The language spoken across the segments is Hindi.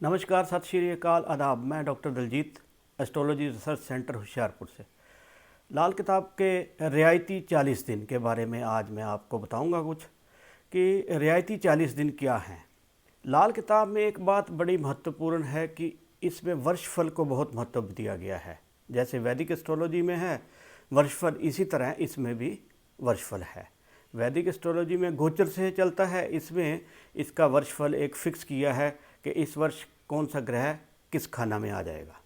नमस्कार, सत श्री अकाल, आदाब। मैं doctor Daljit, astrology research centre Hoshiarpur से। लाल किताब के रियायती 40 दिन के बारे में आज मैं आपको बताऊंगा कुछ कि रियायती 40 दिन क्या हैं। लाल किताब में एक बात बड़ी महत्वपूर्ण है कि इसमें वर्षफल को बहुत महत्व दिया गया है। जैसे वैदिक एस्ट्रोलॉजी में है वर्षफल, इसी तरह इसमें भी वर्षफल है। वैदिक एस्ट्रोलॉजी में गोचर से चलता है, इसमें इसका वर्षफल एक फिक्स किया है कि इस वर्ष कौन सा ग्रह किस खाना में आ जाएगा।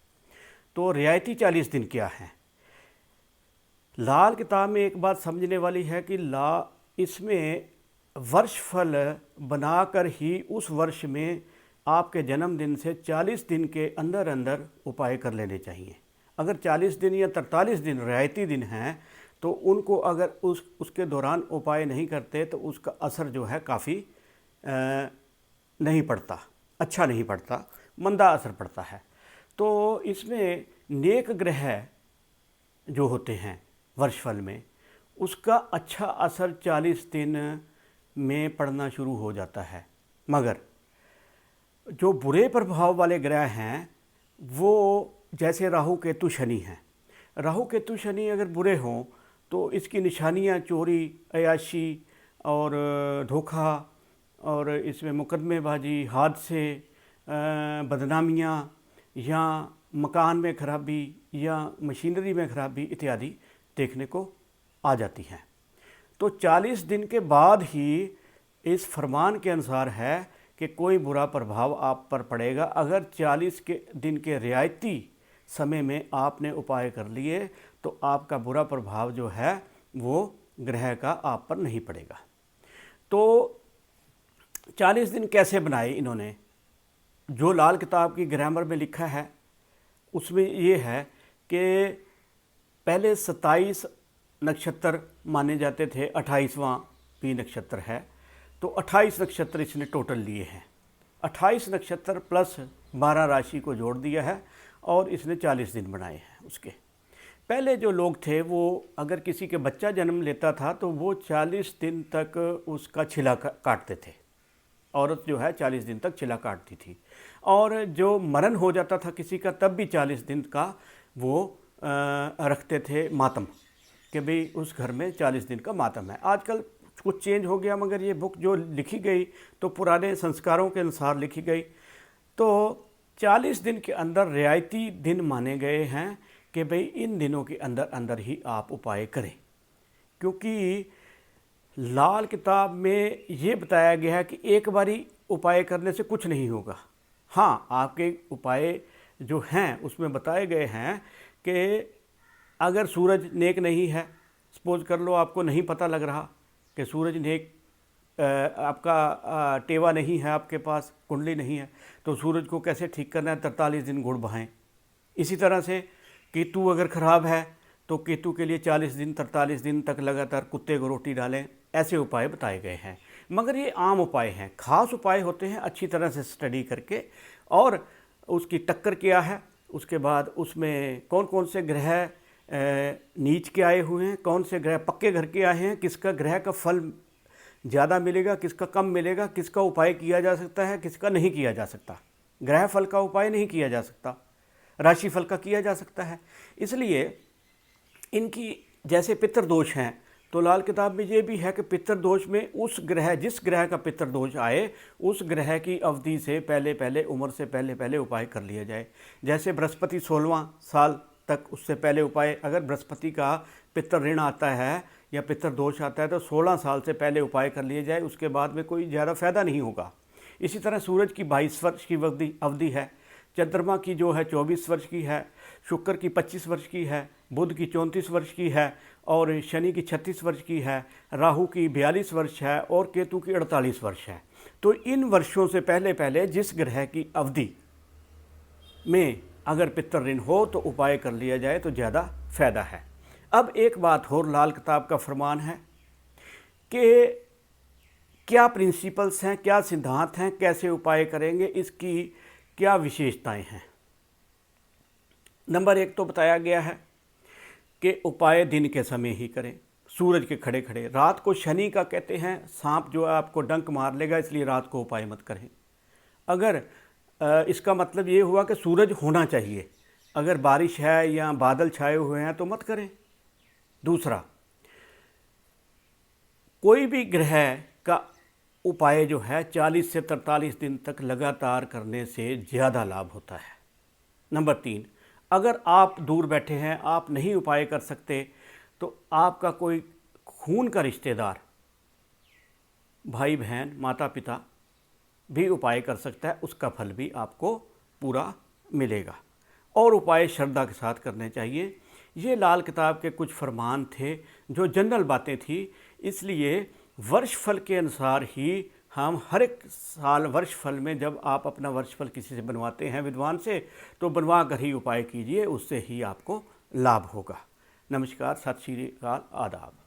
तो रियायती 40 दिन क्या हैं। लाल किताब में एक बात समझने वाली है कि इसमें वर्षफल बनाकर ही उस वर्ष में आपके जन्मदिन से 40 दिन के अंदर अंदर उपाय कर लेने चाहिए। अगर 40 दिन या 43 दिन रियायती दिन हैं तो उनको अगर उसके दौरान उपाय नहीं करते तो उसका असर जो है काफ़ी नहीं पड़ता, अच्छा नहीं पड़ता, मंदा असर पड़ता है। तो इसमें नेक ग्रह जो होते हैं वर्षफल में, उसका अच्छा असर 40 दिन में पड़ना शुरू हो जाता है। मगर जो बुरे प्रभाव वाले ग्रह हैं वो जैसे राहु केतु शनि हैं। राहु केतु शनि अगर बुरे हों तो इसकी निशानियां चोरी, अय्याशी और धोखा, और इसमें मुकदमेबाजी, हादसे, बदनामियाँ या मकान में खराबी या मशीनरी में खराबी इत्यादि देखने को आ जाती हैं। तो 40 दिन के बाद ही इस फरमान के अनुसार है कि कोई बुरा प्रभाव आप पर पड़ेगा। अगर 40 दिन के रियायती समय में आपने उपाय कर लिए तो आपका बुरा प्रभाव जो है वो ग्रह का आप पर नहीं पड़ेगा। तो 40 दिन कैसे बनाए इन्होंने, जो लाल किताब की ग्रामर में लिखा है उसमें ये है कि पहले 27 नक्षत्र माने जाते थे, 28वां भी नक्षत्र है, तो 28 नक्षत्र इसने टोटल लिए हैं। 28 नक्षत्र प्लस 12 राशि को जोड़ दिया है और इसने 40 दिन बनाए हैं। उसके पहले जो लोग थे वो अगर किसी के बच्चा जन्म लेता था तो वो 40 दिन तक उसका छिला काटते थे। औरत जो है 40 दिन तक छिला काटती थी, और जो मरण हो जाता था किसी का तब भी 40 दिन का वो रखते थे मातम, कि भाई उस घर में 40 दिन का मातम है। आजकल कुछ चेंज हो गया, मगर ये बुक जो लिखी गई तो पुराने संस्कारों के अनुसार लिखी गई। तो 40 दिन के अंदर रियायती दिन माने गए हैं कि भाई इन दिनों के अंदर अंदर ही आप उपाय करें, क्योंकि लाल किताब में ये बताया गया है कि एक बारी उपाय करने से कुछ नहीं होगा। हाँ, आपके उपाय जो हैं उसमें बताए गए हैं कि अगर सूरज नेक नहीं है, सपोज कर लो आपको नहीं पता लग रहा कि सूरज नेक, आपका टेवा नहीं है, आपके पास कुंडली नहीं है, तो सूरज को कैसे ठीक करना है, 43 दिन गुड़ बहाएं। इसी तरह से केतु अगर ख़राब है तो केतु के लिए 40 दिन 43 दिन तक लगातार कुत्ते को रोटी डालें। ऐसे उपाय बताए गए हैं, मगर ये आम उपाय हैं। खास उपाय होते हैं अच्छी तरह से स्टडी करके, और उसकी टक्कर क्या है, उसके बाद उसमें कौन कौन से ग्रह नीच के आए हुए हैं, कौन से ग्रह पक्के घर के आए हैं, किसका ग्रह का फल ज़्यादा मिलेगा, किसका कम मिलेगा, किसका उपाय किया जा सकता है, किसका नहीं किया जा सकता। ग्रह फल का उपाय नहीं किया जा सकता, राशि फल का किया जा सकता है। इसलिए इनकी जैसे पितृदोष हैं तो लाल किताब में ये भी है कि पितृदोष में उस ग्रह, जिस ग्रह का पितृदोष आए उस ग्रह की अवधि से पहले पहले, उम्र से पहले पहले उपाय कर लिया जाए। जैसे बृहस्पति 16वां साल तक, उससे पहले उपाय, अगर बृहस्पति का पितृ ऋण आता है या पितृदोष आता है तो 16 साल से पहले उपाय कर लिए जाए, उसके बाद में कोई ज़्यादा फायदा नहीं होगा। इसी तरह सूरज की 22 वर्ष की अवधि है, चंद्रमा की जो है 24 वर्ष की है, शुक्र की 25 वर्ष की है, बुध की 34 वर्ष की है, और शनि की 36 वर्ष की है, राहु की 42 वर्ष है, और केतु की 48 वर्ष है। तो इन वर्षों से पहले पहले जिस ग्रह की अवधि में अगर पितृ ऋण हो तो उपाय कर लिया जाए तो ज़्यादा फायदा है। अब एक बात और, लाल किताब का फरमान है कि क्या प्रिंसिपल्स हैं, क्या सिद्धांत हैं, कैसे उपाय करेंगे, इसकी क्या विशेषताएं हैं। नंबर 1 तो बताया गया है कि उपाय दिन के समय ही करें, सूरज के खड़े खड़े। रात को शनि का कहते हैं सांप जो है आपको डंक मार लेगा, इसलिए रात को उपाय मत करें। अगर इसका मतलब ये हुआ कि सूरज होना चाहिए। अगर बारिश है या बादल छाए हुए हैं तो मत करें। दूसरा, कोई भी ग्रह का उपाय जो है 40 से 43 दिन तक लगातार करने से ज़्यादा लाभ होता है। नंबर 3, अगर आप दूर बैठे हैं, आप नहीं उपाय कर सकते, तो आपका कोई खून का रिश्तेदार, भाई बहन, माता पिता भी उपाय कर सकता है, उसका फल भी आपको पूरा मिलेगा। और उपाय श्रद्धा के साथ करने चाहिए। ये लाल किताब के कुछ फरमान थे जो जनरल बातें थी, इसलिए वर्ष फल के अनुसार ही हम हर एक साल वर्ष फल में, जब आप अपना वर्ष फल किसी से बनवाते हैं विद्वान से, तो बनवा कर ही उपाय कीजिए, उससे ही आपको लाभ होगा। नमस्कार, सत श्री अकाल, आदाब।